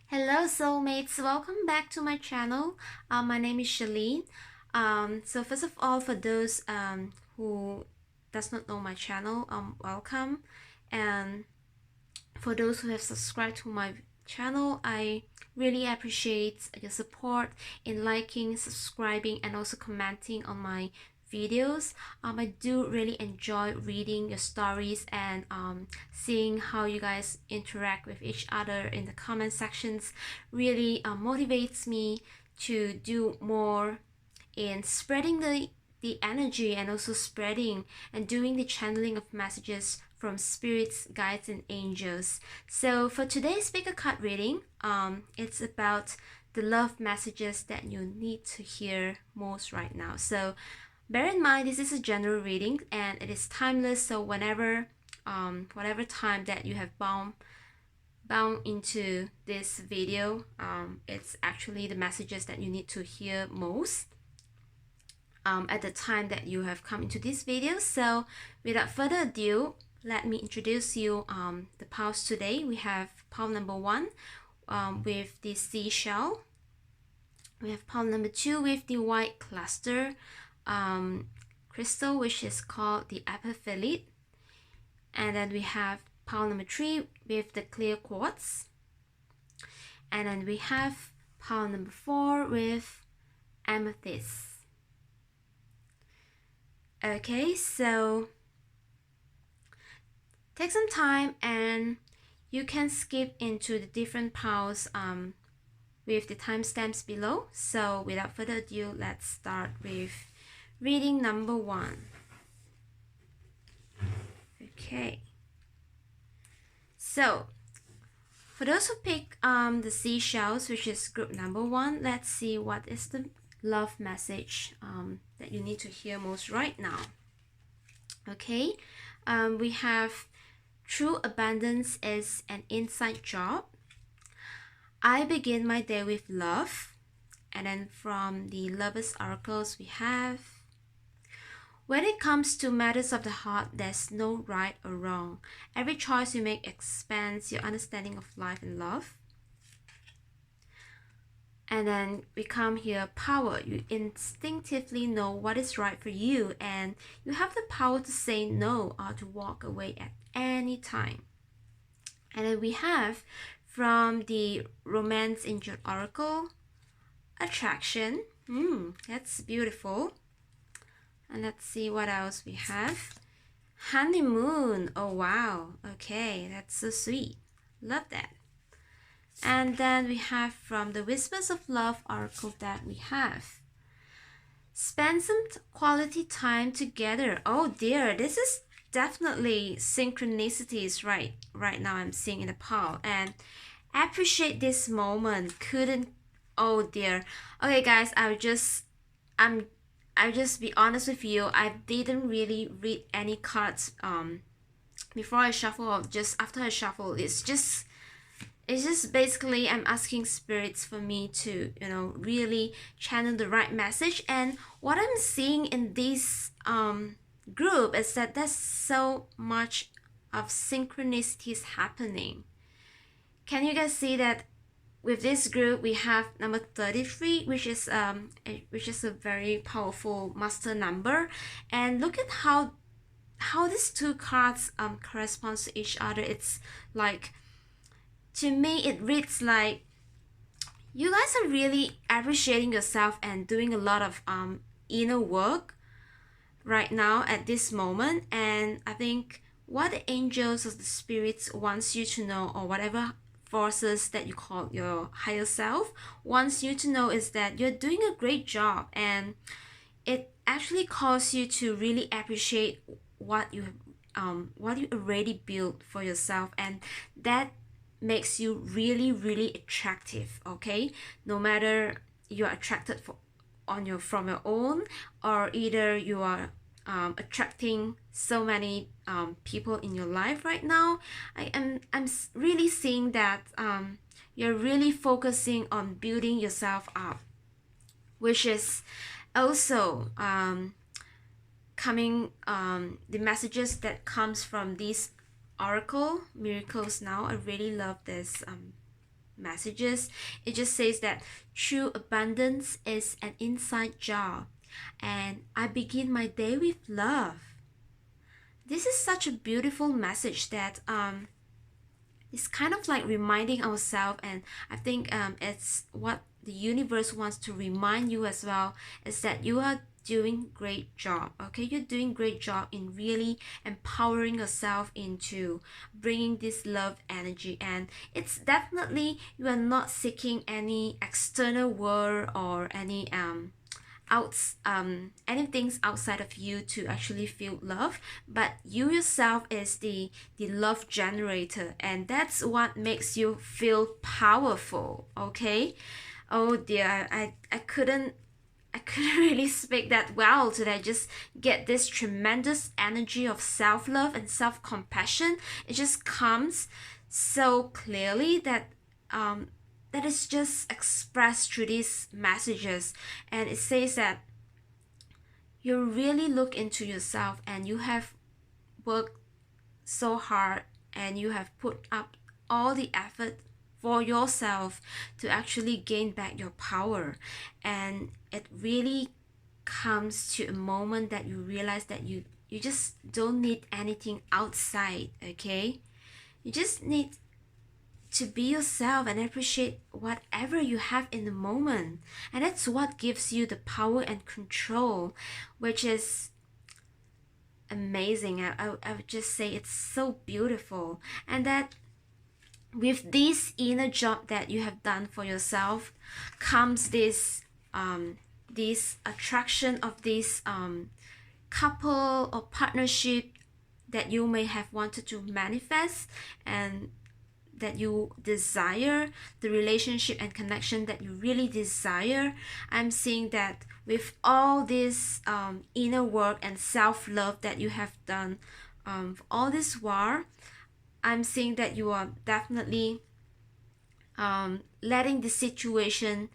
Hello soulmates, welcome back to my channel. My name is Shalene. So first of all, for those who does not know my channel, welcome. And for those who have subscribed to my channel, I really appreciate your support in liking, subscribing, and also commenting on my videos. I do really enjoy reading your stories and seeing how you guys interact with each other in the comment sections. Really motivates me to do more in spreading the energy and also spreading and doing the channeling of messages from spirits, guides, and angels. So for today's pick a card reading, it's about the love messages that you need to hear most right now. So bear in mind, this is a general reading and it is timeless. So whenever, whatever time that you have bound into this video, it's actually the messages that you need to hear most at the time that you have come into this video. So without further ado, let me introduce you the piles today. We have pile number 1 with the seashell. We have pile number 2 with the white cluster crystal, which is called the epiphyllite. And then we have pile number 3 with the clear quartz. And then we have pile number 4 with amethyst. Okay, so take some time and you can skip into the different piles with the timestamps below. So without further ado, let's start with reading number 1. Okay, so for those who pick the seashells, which is group number 1, let's see what is the love message that you need to hear most right now. Okay, we have true abundance is an inside job. I begin my day with love. And then from the Lovers Oracles, we have, when it comes to matters of the heart, there's no right or wrong. Every choice you make expands your understanding of life and love. And then we come here, power. You instinctively know what is right for you, and you have the power to say no or to walk away at any time. And then we have from the Romance Angel Oracle, attraction. That's beautiful. And let's see what else we have. Honeymoon. Oh wow. Okay, that's so sweet. Love that. And then we have from the Whispers of Love Oracle that we have, spend some quality time together. Oh dear, this is definitely synchronicities right now I'm seeing in the pile. And appreciate this moment. Couldn't, oh dear. Okay guys, I'll just be honest with you. I didn't really read any cards before I shuffle or just after I shuffle. It's just basically I'm asking spirits for me to, really channel the right message. And what I'm seeing in this group is that there's so much of synchronicities happening. Can you guys see that with this group we have number 33, which is a very powerful master number. And look at how these two cards corresponds to each other. It's like, to me it reads like you guys are really appreciating yourself and doing a lot of inner work right now at this moment. And I think what the angels or the spirits wants you to know, or whatever forces that you call your higher self wants you to know, is that you're doing a great job, and it actually calls you to really appreciate what you already built for yourself, and that makes you really, really attractive. Okay, no matter you're attracted from your own, or either you are attracting so many people in your life right now. I'm really seeing that you're really focusing on building yourself up, which is also coming the messages that comes from these oracle miracles now. I really love this messages. It just says that true abundance is an inside job, and I begin my day with love. This is such a beautiful message that it's kind of like reminding ourselves, and I think it's what the universe wants to remind you as well, is that you are doing great job. Okay, you're doing great job in really empowering yourself into bringing this love energy, and it's definitely you are not seeking any external world or any anything's outside of you to actually feel love, but you yourself is the love generator, and that's what makes you feel powerful. Okay, oh dear, I couldn't really speak that well today. Just get this tremendous energy of self-love and self-compassion. It just comes so clearly that that is just expressed through these messages. And it says that you really look into yourself, and you have worked so hard, and you have put up all the effort for yourself to actually gain back your power. And it really comes to a moment that you realize that you just don't need anything outside. Okay, you just need to be yourself and appreciate whatever you have in the moment, and that's what gives you the power and control, which is amazing. I would just say it's so beautiful, and that with this inner job that you have done for yourself comes this attraction of this couple or partnership that you may have wanted to manifest, and that you desire, the relationship and connection that you really desire. I'm seeing that with all this inner work and self-love that you have done all this while, I'm seeing that you are definitely letting the situation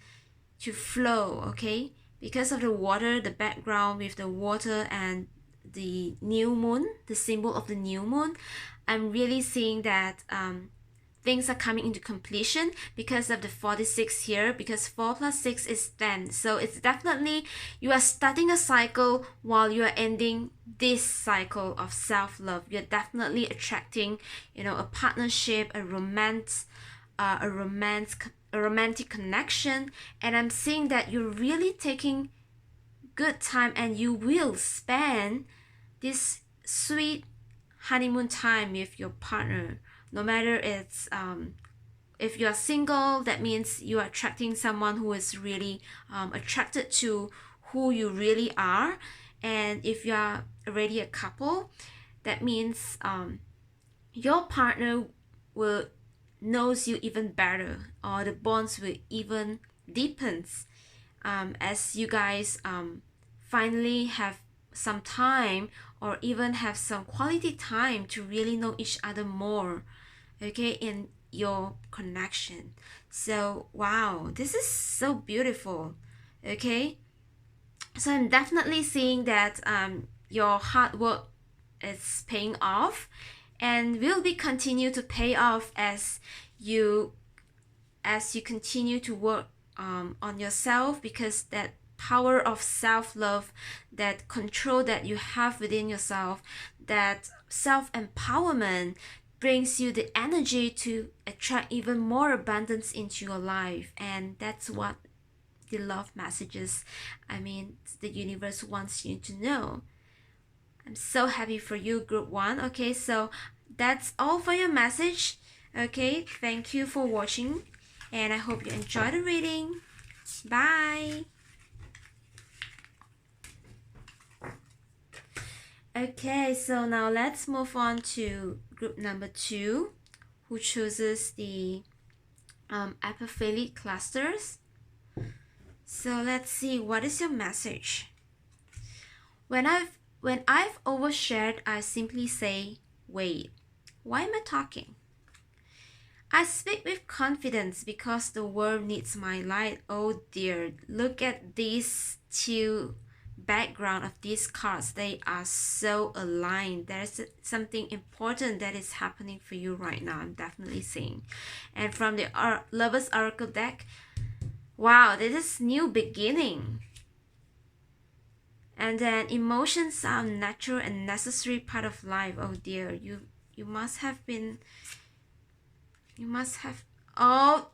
to flow. Okay, because of the water, the background with the water and the new moon, the symbol of the new moon, I'm really seeing that things are coming into completion because of the 46 here, because 4 plus 6 is 10. So it's definitely you are starting a cycle while you are ending this cycle of self-love. You're definitely attracting, a partnership, a romantic connection, and I'm seeing that you're really taking good time, and you will spend this sweet honeymoon time with your partner. No matter it's if you're single, that means you are attracting someone who is really attracted to who you really are. And if you are already a couple, that means your partner will knows you even better, or the bonds will even deepen as you guys finally have some time, or even have some quality time to really know each other more. Okay, in your connection. So wow, this is so beautiful. Okay, so I'm definitely seeing that your hard work is paying off, and will be continue to pay off you as you continue to work on yourself, because that power of self-love, that control that you have within yourself, that self-empowerment brings you the energy to attract even more abundance into your life. And that's what the love messages, the universe wants you to know. I'm so happy for you, group 1. Okay, so that's all for your message. Okay, thank you for watching, and I hope you enjoy the reading. Bye. Okay, so now let's move on to group number 2, who chooses the epiphilic clusters. So let's see, what is your message? When I've overshared, I simply say, wait, why am I talking? I speak with confidence because the world needs my light. Oh dear, look at these two background of these cards, they are so aligned. There's something important that is happening for you right now, I'm definitely seeing. And from the Lover's Oracle deck, wow, this is new beginning. And then emotions are a natural and necessary part of life. Oh dear, you must have, oh,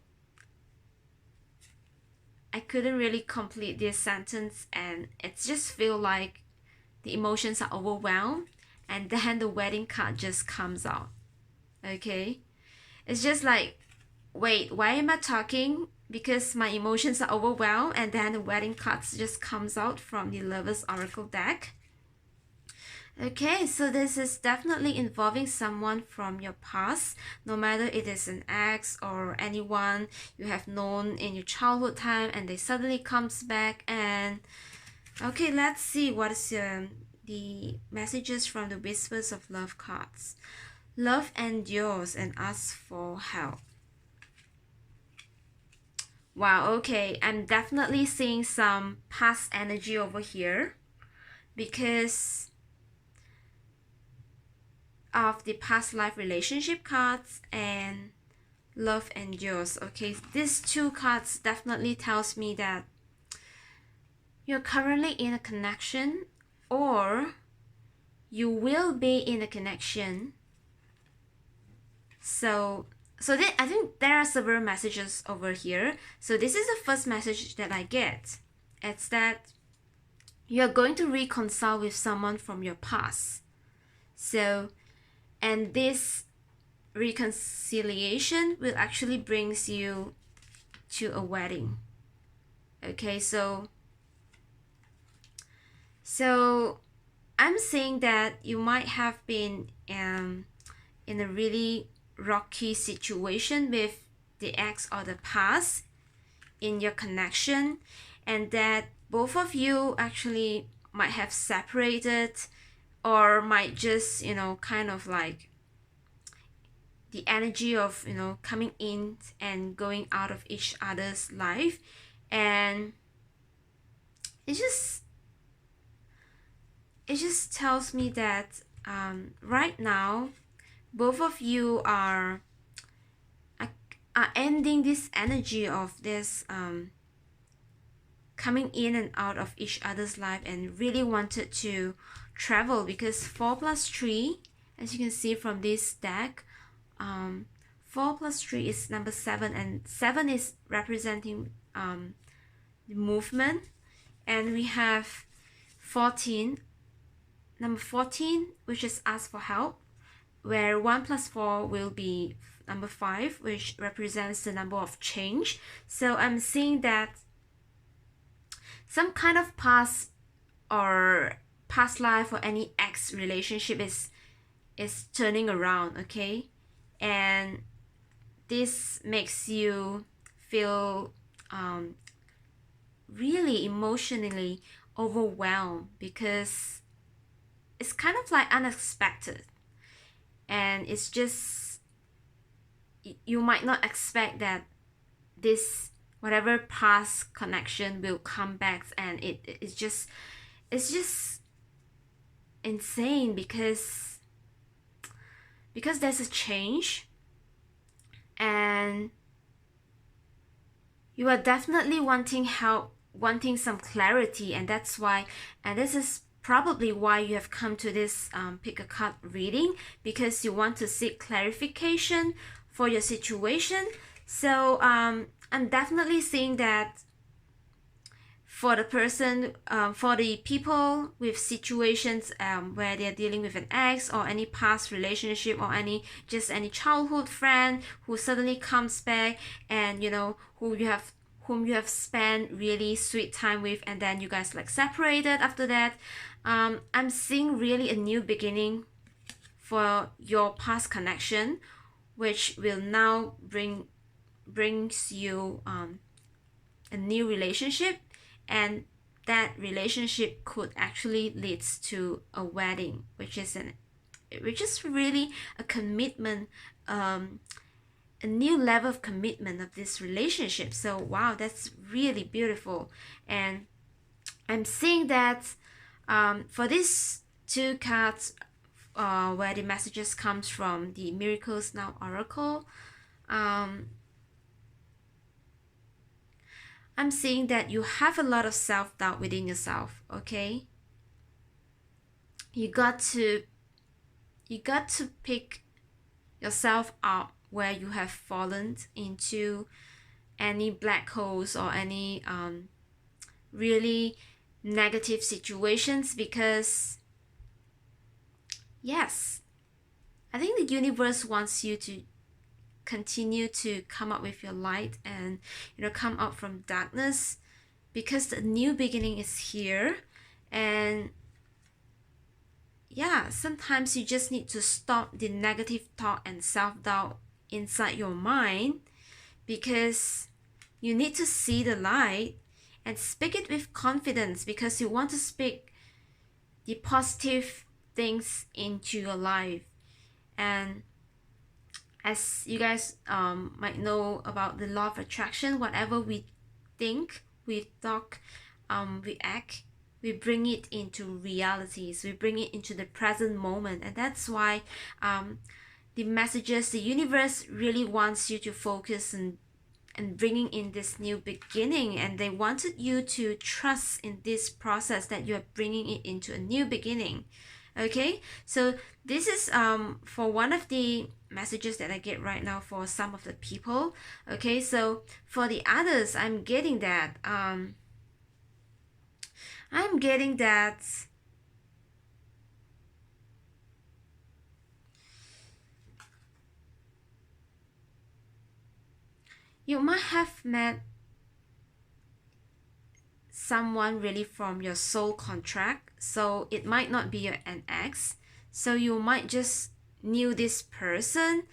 I couldn't really complete this sentence, and it just feel like the emotions are overwhelmed, and then the wedding card just comes out. Okay, it's just like, wait, why am I talking? Because my emotions are overwhelmed, and then the wedding cards just comes out from the Lover's Oracle deck. Okay, so this is definitely involving someone from your past, no matter it is an ex or anyone you have known in your childhood time, and they suddenly comes back. And okay, let's see what is the messages from the Whispers of Love cards. Love endures and asks for help. Wow, okay, I'm definitely seeing some past energy over here because of the past life relationship cards and love endures. Okay, these two cards definitely tells me that you're currently in a connection, or you will be in a connection. So I think there are several messages over here. So this is the first message that I get. It's that you're going to reconcile with someone from your past. So, and this reconciliation will actually brings you to a wedding. Okay, so I'm saying that you might have been in a really rocky situation with the ex or the past in your connection, and that both of you actually might have separated, or might just, you know, kind of like the energy of, you know, coming in and going out of each other's life. And it just tells me that right now both of you are ending this energy of this coming in and out of each other's life, and really wanted to travel, because 4 plus 3, as you can see from this deck, 4 plus 3 is number 7, and 7 is representing the movement. And we have 14, number 14, which is ask for help, where 1 plus 4 will be number 5, which represents the number of change. So I'm seeing that some kind of past life or any ex relationship is turning around. Okay, and this makes you feel really emotionally overwhelmed, because it's kind of like unexpected, and it's just, you might not expect that this whatever past connection will come back, and it's just insane, because there's a change, and you are definitely wanting help, wanting some clarity, and that's why, and this is probably why you have come to this pick a card reading, because you want to seek clarification for your situation. So I'm definitely seeing that for the person, for the people with situations where they're dealing with an ex or any past relationship, or any childhood friend who suddenly comes back, and you know, whom you have spent really sweet time with, and then you guys like separated after that. I'm seeing really a new beginning for your past connection, which will now brings you a new relationship, and that relationship could actually leads to a wedding, which is really a commitment, a new level of commitment of this relationship. So wow, that's really beautiful. And I'm seeing that for these two cards, where the messages comes from the Miracles Now Oracle, I'm seeing that you have a lot of self-doubt within yourself. Okay, you got to pick yourself up where you have fallen into any black holes or any really negative situations, because yes, I think the universe wants you to continue to come up with your light and come out from darkness, because the new beginning is here. And yeah, sometimes you just need to stop the negative thought and self-doubt inside your mind, because you need to see the light and speak it with confidence, because you want to speak the positive things into your life. And as you guys might know about the law of attraction, whatever we think, we talk, we act, we bring it into realities, we bring it into the present moment. And that's why the messages, the universe really wants you to focus and bringing in this new beginning, and they wanted you to trust in this process that you're bringing it into a new beginning. Okay, so this is for one of the messages that I get right now for some of the people. Okay, so for the others, I'm getting that you might have met someone really from your soul contract. So it might not be an ex. So you might just knew this person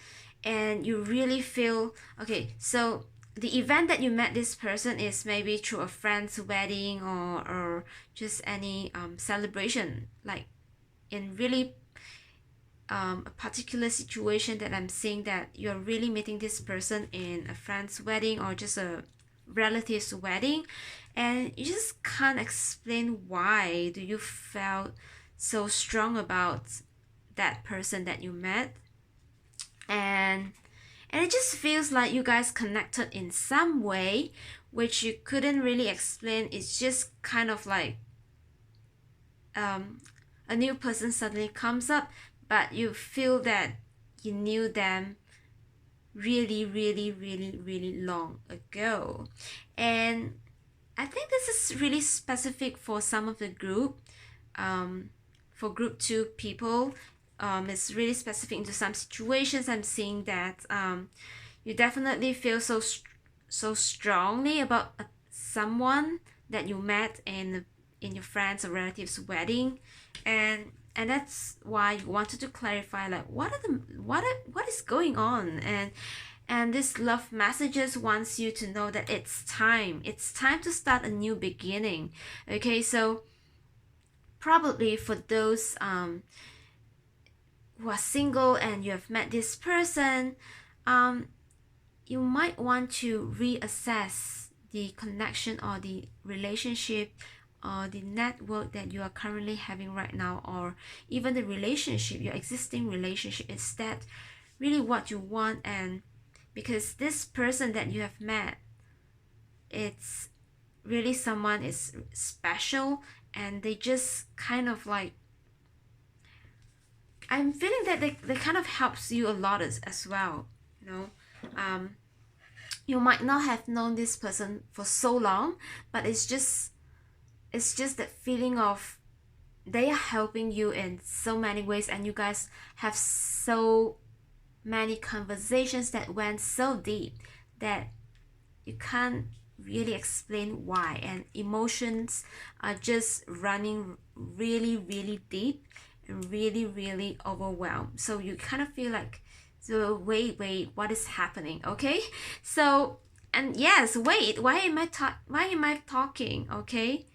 and you really feel okay. So the event that you met this person is maybe through a friend's wedding, or just any celebration, like in really a particular situation that I'm seeing that you're really meeting this person in a friend's wedding or just a relative's wedding, and you just can't explain why do you felt so strong about that person that you met. And it just feels like you guys connected in some way, which you couldn't really explain. It's just kind of like a new person suddenly comes up, but you feel that you knew them really, really, really, really long ago. And I think this is really specific for some of the group. For group 2 people, it's really specific into some situations. I'm seeing that you definitely feel so strongly about someone that you met in your friends or relatives wedding, and that's why you wanted to clarify, like, what is going on. And this love messages wants you to know that it's time to start a new beginning. Okay, so probably for those who are single and you have met this person, you might want to reassess the connection or the relationship or the network that you are currently having right now, or even the relationship, your existing relationship. Is that really what you want? And because this person that you have met, it's really someone is special, and they just kind of like, I'm feeling that they kind of helps you a lot as well, you know. You might not have known this person for so long, but it's just that feeling of they are helping you in so many ways, and you guys have so many conversations that went so deep that you can't really explain why, and emotions are just running really, really deep and really, really overwhelmed. So you kind of feel like, so wait, what is happening? Okay, so, and yes, wait, why am I talking? Okay,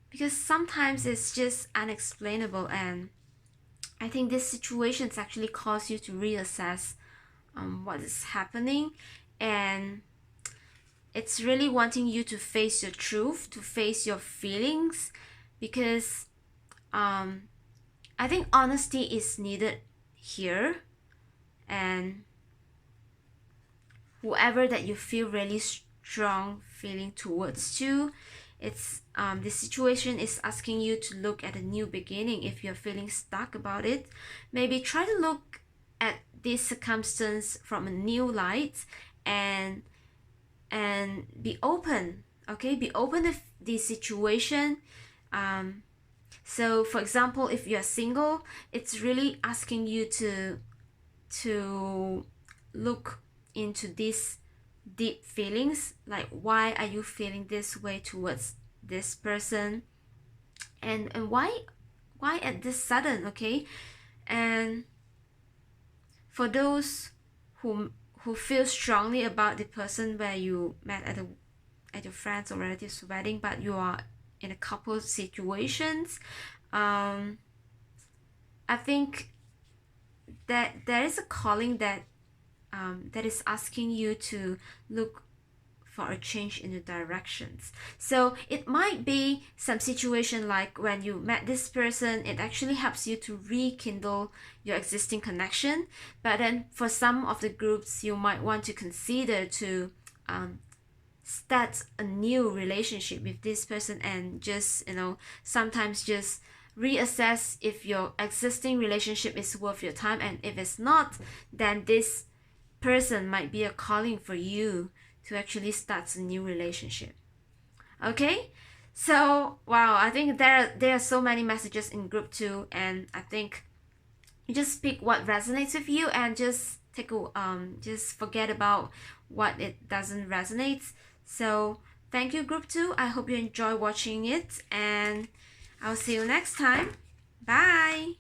because sometimes it's just unexplainable, and I think these situations actually cause you to reassess what is happening. And it's really wanting you to face your truth, to face your feelings, because I think honesty is needed here. And whoever that you feel really strong feeling towards you, it's the situation is asking you to look at a new beginning. If you're feeling stuck about it, maybe try to look at this circumstance from a new light, and be open. Okay, be open to the situation. So for example, if you're single, it's really asking you to look into these deep feelings, like why are you feeling this way towards this person, and why at this sudden. Okay, and for those who feel strongly about the person where you met at your friends or relatives wedding, but you are in a couple situations, I think that there is a calling that that is asking you to look for a change in the directions. So it might be some situation like when you met this person, it actually helps you to rekindle your existing connection. But then for some of the groups, you might want to consider to start a new relationship with this person, and just sometimes just reassess if your existing relationship is worth your time, and if it's not, then this person might be a calling for you to actually start a new relationship. Okay, so wow, I think there are so many messages in group 2, and I think you just pick what resonates with you, and just just forget about what it doesn't resonate. So thank you, group 2. I hope you enjoy watching it, and I'll see you next time. Bye.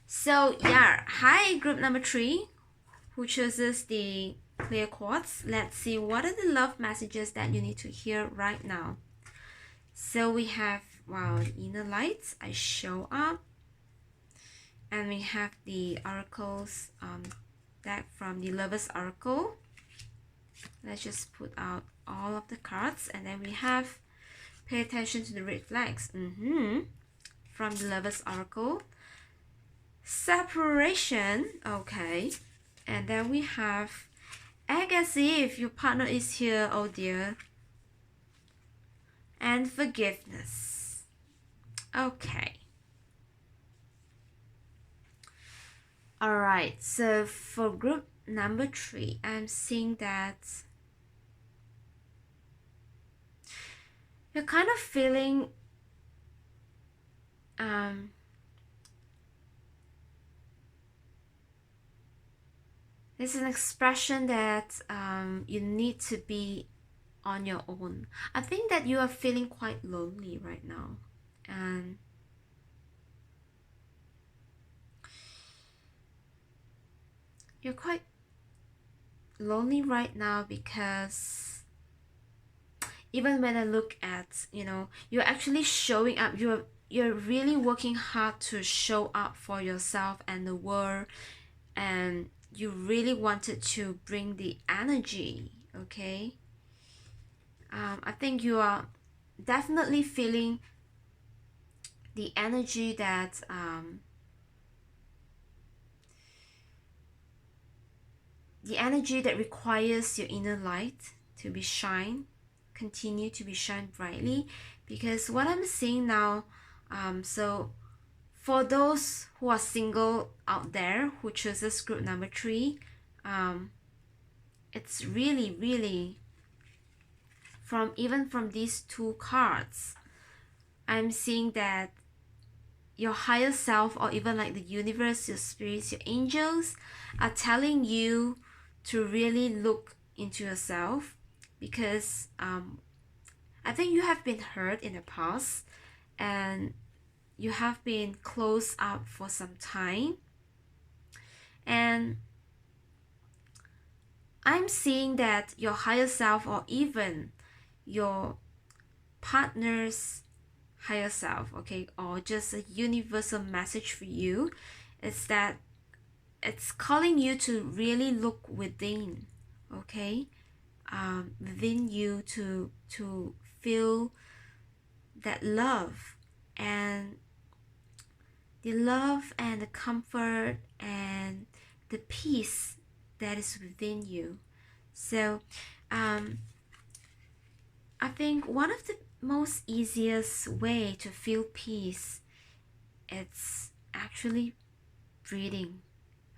So yeah, hi group number 3, who chooses the clear quartz. Let's see what are the love messages that you need to hear right now. So we have, wow, the inner lights, I show up, and we have the oracles deck from the Lover's Oracle. Let's just put out all of the cards, and then we have pay attention to the red flags from the Lover's Oracle. Separation, okay, and then we have act as if your partner is here, oh dear, and forgiveness. Okay, all right, so for group number 3, I'm seeing that you're kind of feeling there's an expression that you need to be on your own. I think that you are feeling quite lonely right now, and you're quite lonely right now because even when I look at, you're actually showing up, you're really working hard to show up for yourself and the world, and you really wanted to bring the energy. Okay, I think you are definitely feeling the energy that requires your inner light to be continue to be shine brightly. Because what I'm seeing now, so for those who are single out there who chooses group number 3, it's really from these 2 cards, I'm seeing that your higher self, or even like the universe, your spirits, your angels, are telling you to really look into yourself. Because I think you have been hurt in the past, and you have been closed up for some time, and I'm seeing that your higher self, or even your partner's higher self, okay, or just a universal message for you, is that it's calling you to really look within, okay? Within you to feel that love, and the love and the comfort and the peace that is within you. So I think one of the most easiest way to feel peace, it's actually breathing.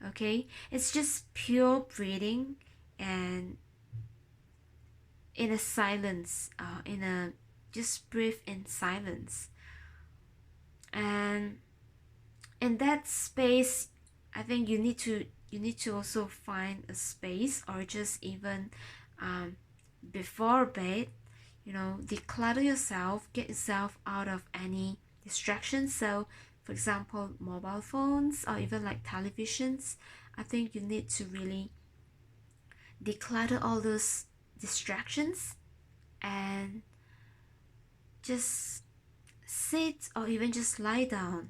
Okay, it's just pure breathing, and in a silence, in a just breathe in silence. And in that space, I think you need to also find a space, or just even before bed, declutter yourself, get yourself out of any distractions. So for example, mobile phones or even like televisions, I think you need to really declutter all those distractions, and just sit or even just lie down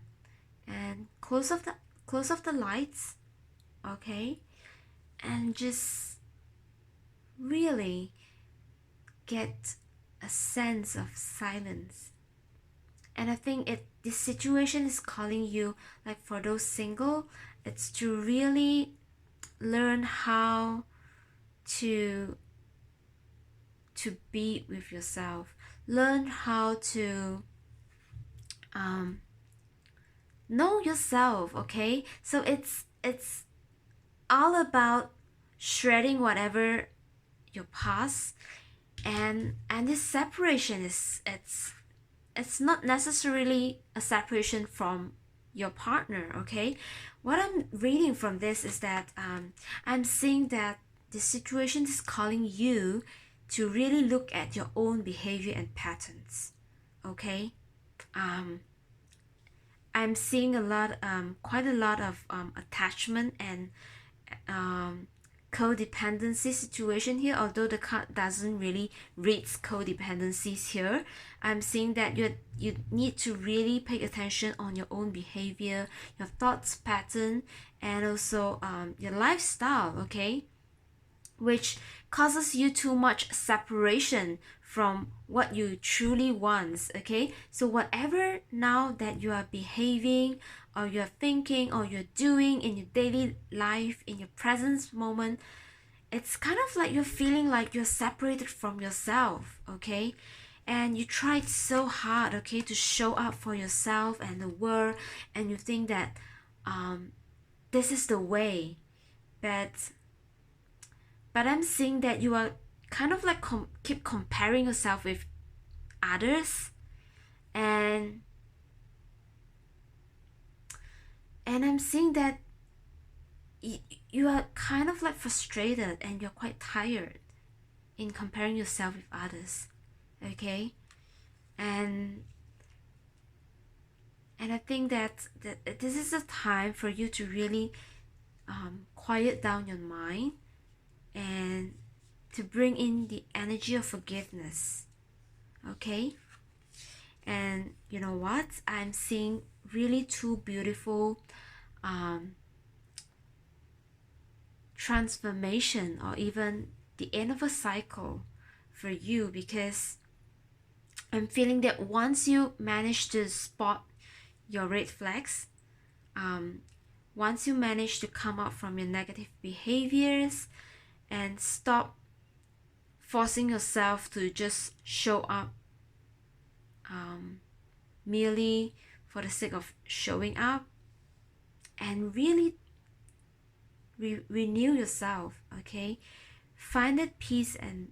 and close off the lights, okay, and just really get a sense of silence. And I think this situation is calling you, like for those single, it's to really learn how to be with yourself, learn how to know yourself, okay? So it's all about shredding whatever your past, and this separation is it's not necessarily a separation from your partner, okay? What I'm reading from this is that I'm seeing that the situation is calling you to really look at your own behavior and patterns, okay? I'm seeing quite a lot of attachment and codependency situation here, although the card doesn't really read codependencies here. I'm seeing that you need to really pay attention on your own behavior, your thoughts pattern, and also your lifestyle, okay, which causes you too much separation from what you truly want, okay? So whatever now that you are behaving, or you're thinking, or you're doing in your daily life, in your present moment, it's kind of like you're feeling like you're separated from yourself, okay? And you tried so hard, okay, to show up for yourself and the world, and you think that this is the way, but I'm seeing that you are kind of like keep comparing yourself with others, and I'm seeing that you are kind of like frustrated, and you're quite tired in comparing yourself with others, okay? And I think that this is a time for you to really quiet down your mind, and to bring in the energy of forgiveness, okay? And you know what, I'm seeing really two beautiful transformation, or even the end of a cycle for you, because I'm feeling that once you manage to spot your red flags, once you manage to come out from your negative behaviors and stop forcing yourself to just show up merely for the sake of showing up, and really renew yourself, okay? Find that peace and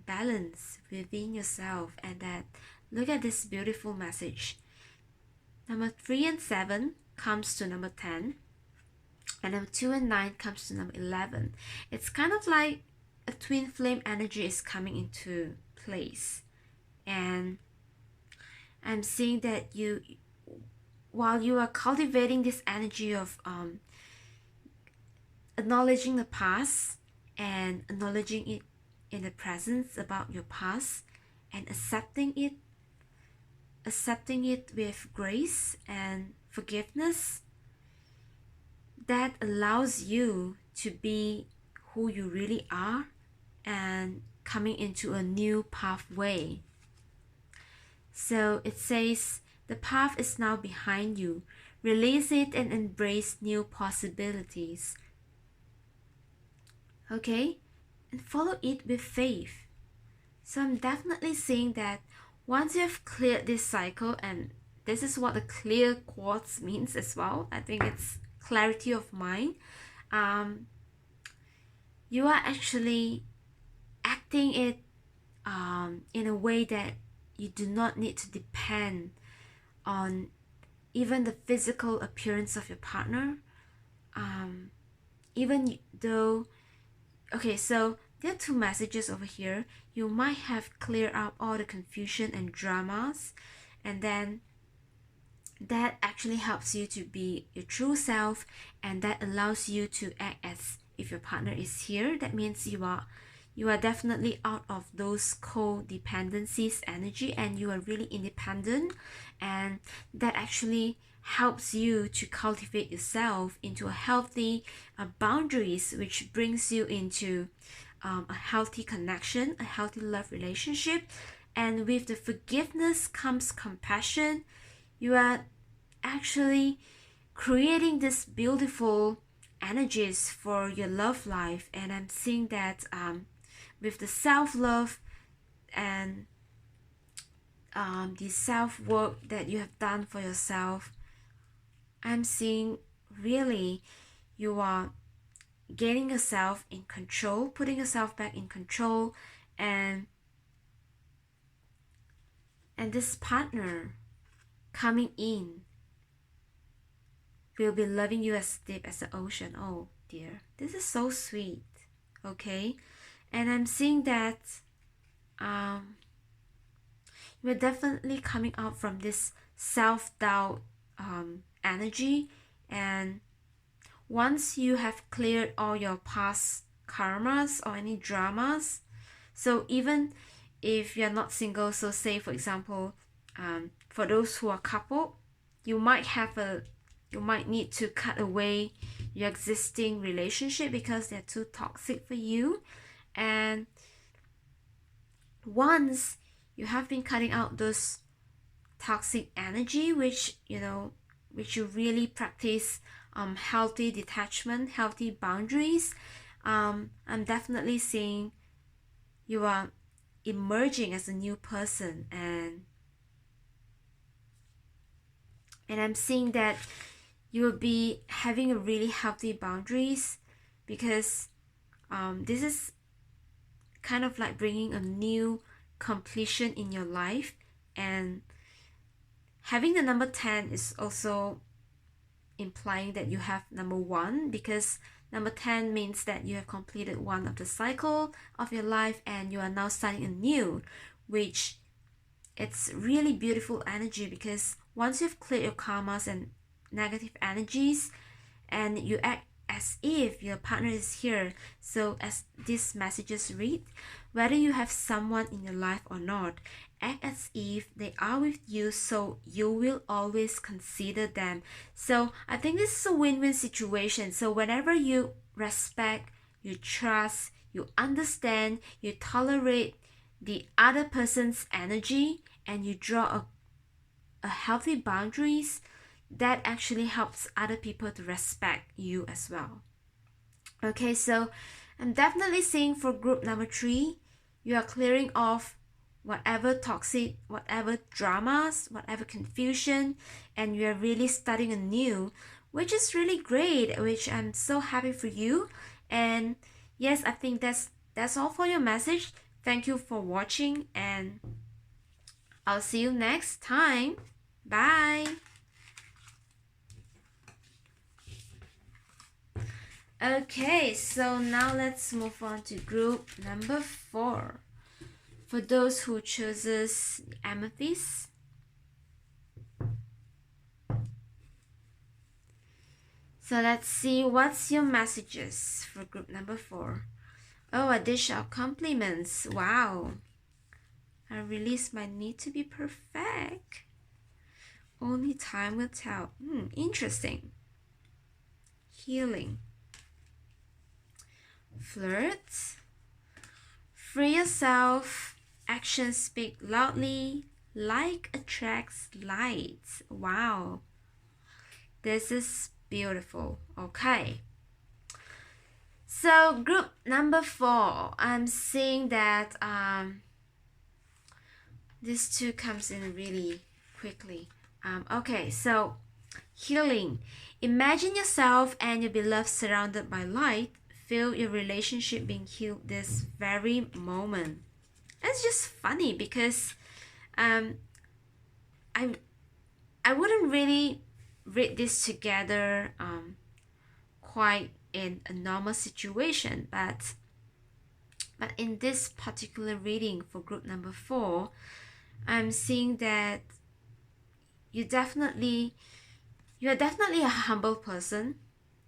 balance within yourself, and that look at this beautiful message. Number 3 and 7 comes to number 10, and number 2 and 9 comes to number 11. It's kind of like a twin flame energy is coming into place, and I'm seeing that while you are cultivating this energy of acknowledging the past, and acknowledging it in the presence about your past, and accepting it with grace and forgiveness, that allows you to be who you really are and coming into a new pathway. So it says, the path is now behind you. Release it and embrace new possibilities. Okay? And follow it with faith. So I'm definitely saying that once you have cleared this cycle, and this is what the clear quartz means as well, I think it's clarity of mind, you are actually acting it in a way that you do not need to depend on even the physical appearance of your partner. Even though, okay, so there are two messages over here. You might have cleared up all the confusion and dramas, and then that actually helps you to be your true self, and that allows you to act as if your partner is here. That means you are definitely out of those codependencies energy, and you are really independent, and that actually helps you to cultivate yourself into a healthy boundaries, which brings you into a healthy connection, a healthy love relationship. And with the forgiveness comes compassion. You are actually creating this beautiful energies for your love life. And I'm seeing that with the self-love and the self-work that you have done for yourself, I'm seeing really you are getting yourself in control, putting yourself back in control, and this partner coming in will be loving you as deep as the ocean. Oh dear, this is so sweet. Okay, and I'm seeing that you're definitely coming out from this self-doubt energy, and once you have cleared all your past karmas or any dramas, so even if you're not single, so say for example, for those who are coupled, you might need to cut away your existing relationship because they're too toxic for you. And once you have been cutting out those toxic energy, which you really practice healthy detachment, healthy boundaries, I'm definitely seeing you are emerging as a new person, and I'm seeing that you will be having a really healthy boundaries, because this is kind of like bringing a new completion in your life. And having the number 10 is also implying that you have number 1, because number 10 means that you have completed one of the cycle of your life and you are now starting anew, which it's really beautiful energy, because once you've cleared your karmas and negative energies, and you act as if your partner is here. So as these messages read, whether you have someone in your life or not, act as if they are with you, so you will always consider them. So I think this is a win-win situation. So whenever you respect, you trust, you understand, you tolerate the other person's energy, and you draw a healthy boundaries, that actually helps other people to respect you as well. Okay, so I'm definitely seeing for group number 3, you are clearing off whatever toxic, whatever dramas, whatever confusion, and you are really starting anew, which is really great, which I'm so happy for you. And yes, I think that's all for your message. Thank you for watching, and I'll see you next time. Bye. Okay, so now let's move on to group number 4. For those who chooses amethyst. So let's see what's your messages for group number 4. Oh, a dish of compliments. Wow. I release my need to be perfect. Only time will tell. Interesting. healing. Flirt. Free yourself. Actions speak loudly. Like attracts light. Wow. This is beautiful. Okay. So group number 4, I'm seeing that this two comes in really quickly. Okay, so healing. Imagine yourself and your beloved surrounded by light. Feel your relationship being healed this very moment. It's just funny because I wouldn't really read this together quite in a normal situation, but in this particular reading for group number 4, I'm seeing that you're definitely a humble person.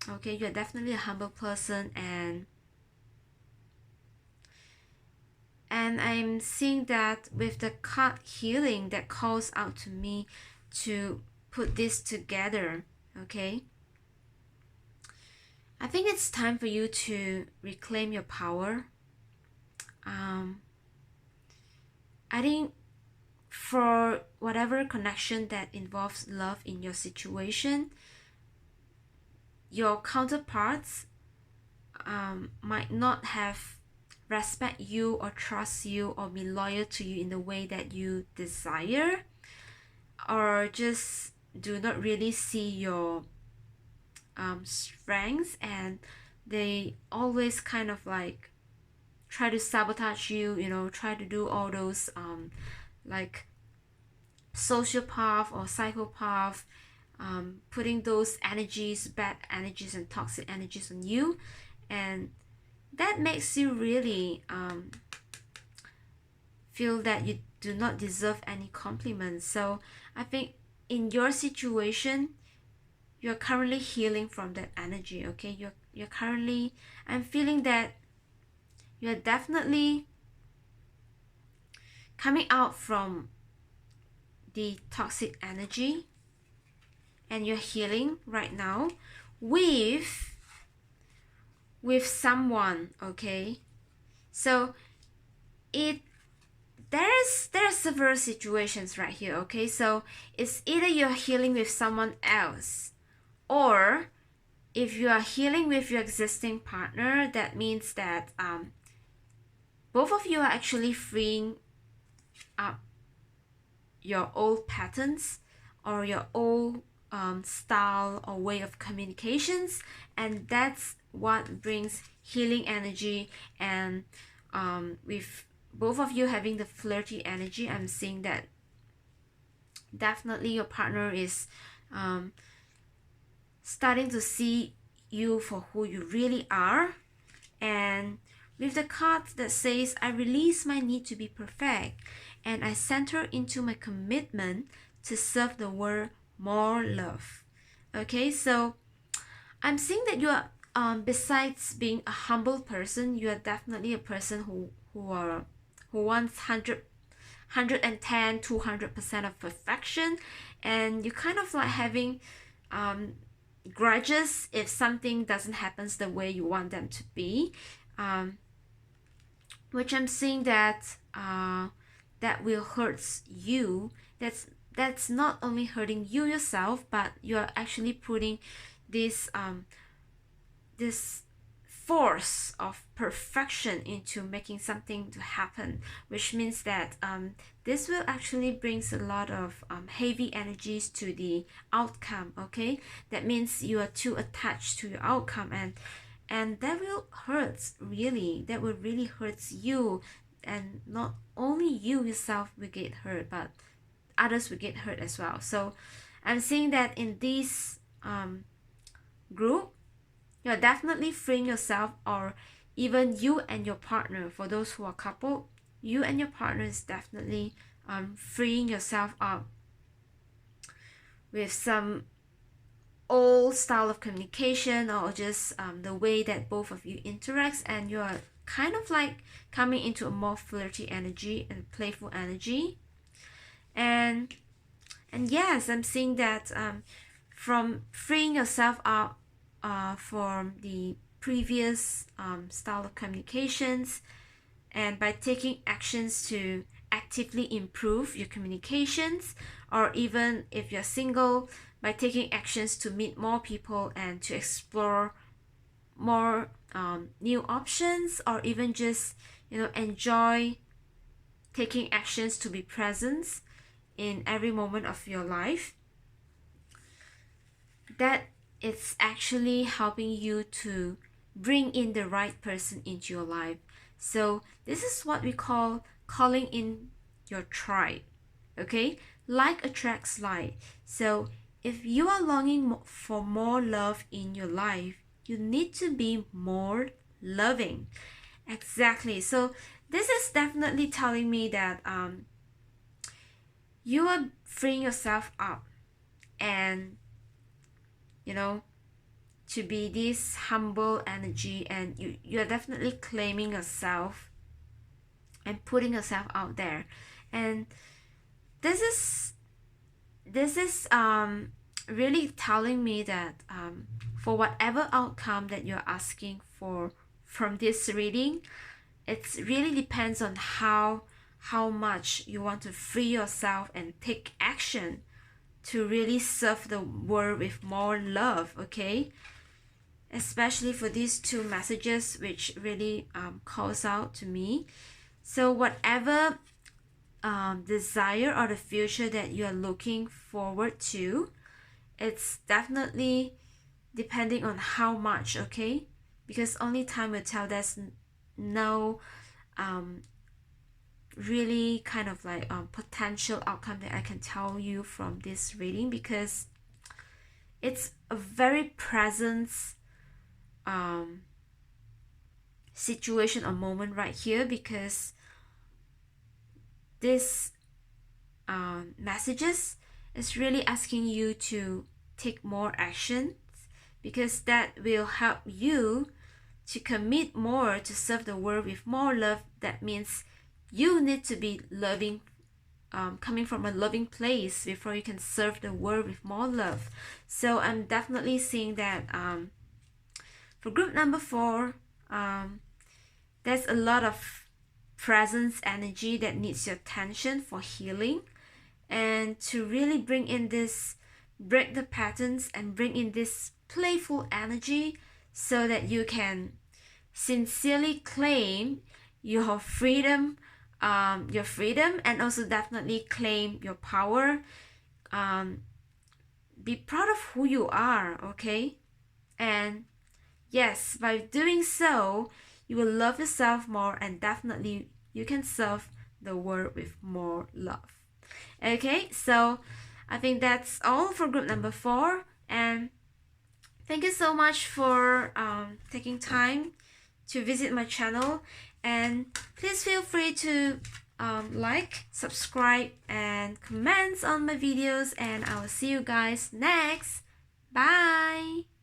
Okay, you're definitely a humble person, and I'm seeing that with the card healing that calls out to me to put this together. Okay, I think it's time for you to reclaim your power. I think for whatever connection that involves love in your situation, your counterparts might not have respect you or trust you or be loyal to you in the way that you desire, or just do not really see your strengths, and they always kind of like try to sabotage you, try to do all those like sociopath or psychopath, putting those energies, bad energies and toxic energies on you, and that makes you really feel that you do not deserve any compliments. So I think in your situation, you're currently healing from that energy. Okay, you're currently, I'm feeling that you're definitely coming out from the toxic energy, and you're healing right now with someone. Okay, so there's several situations right here. Okay, so it's either you're healing with someone else, or if you are healing with your existing partner, that means that both of you are actually freeing up your old patterns or your old style or way of communications, and that's what brings healing energy. And with both of you having the flirty energy, I'm seeing that definitely your partner is starting to see you for who you really are. And with the card that says, I release my need to be perfect and I center into my commitment to serve the world more love. Okay, so I'm seeing that you are besides being a humble person, you are definitely a person who wants 110 200% of perfection, and you kind of like having grudges if something doesn't happen the way you want them to be, which I'm seeing that that will hurt you. That's not only hurting you yourself, but you're actually putting this this force of perfection into making something to happen, which means that this will actually brings a lot of heavy energies to the outcome. Okay, that means you are too attached to your outcome, and that will hurt, really, that will really hurt you. And not only you yourself will get hurt, but others will get hurt as well. So I'm seeing that in this group, you're definitely freeing yourself, or even you and your partner. For those who are coupled, you and your partner is definitely freeing yourself up with some old style of communication, or just the way that both of you interacts, and you're kind of like coming into a more flirty energy and playful energy. And yes, I'm seeing that from freeing yourself up, from the previous style of communications, and by taking actions to actively improve your communications, or even if you're single, by taking actions to meet more people and to explore more new options, or even just enjoy taking actions to be present in every moment of your life, that it's actually helping you to bring in the right person into your life. So this is what we call calling in your tribe. Okay, like attracts like. So if you are longing for more love in your life, you need to be more loving. Exactly. So this is definitely telling me that you are freeing yourself up, and to be this humble energy, and you're definitely claiming yourself and putting yourself out there. And this is really telling me that for whatever outcome that you're asking for from this reading, it really depends on how much you want to free yourself and take action to really serve the world with more love. Okay, especially for these two messages, which really calls out to me. So whatever desire or the future that you are looking forward to, it's definitely depending on how much. Okay, because only time will tell. There's no really kind of like potential outcome that I can tell you from this reading, because it's a very present situation or moment right here, because this messages is really asking you to take more action, because that will help you to commit more to serve the world with more love. That means you need to be loving, coming from a loving place before you can serve the world with more love. So I'm definitely seeing that for group number 4, there's a lot of presence energy that needs your attention for healing, and to really bring in this, break the patterns and bring in this playful energy, so that you can sincerely claim your freedom, and also definitely claim your power. Be proud of who you are. Okay, and yes, by doing so, you will love yourself more, and definitely you can serve the world with more love. Okay, so I think that's all for group number 4, and thank you so much for taking time to visit my channel, and please feel free to like, subscribe, and comment on my videos, and I will see you guys next. Bye.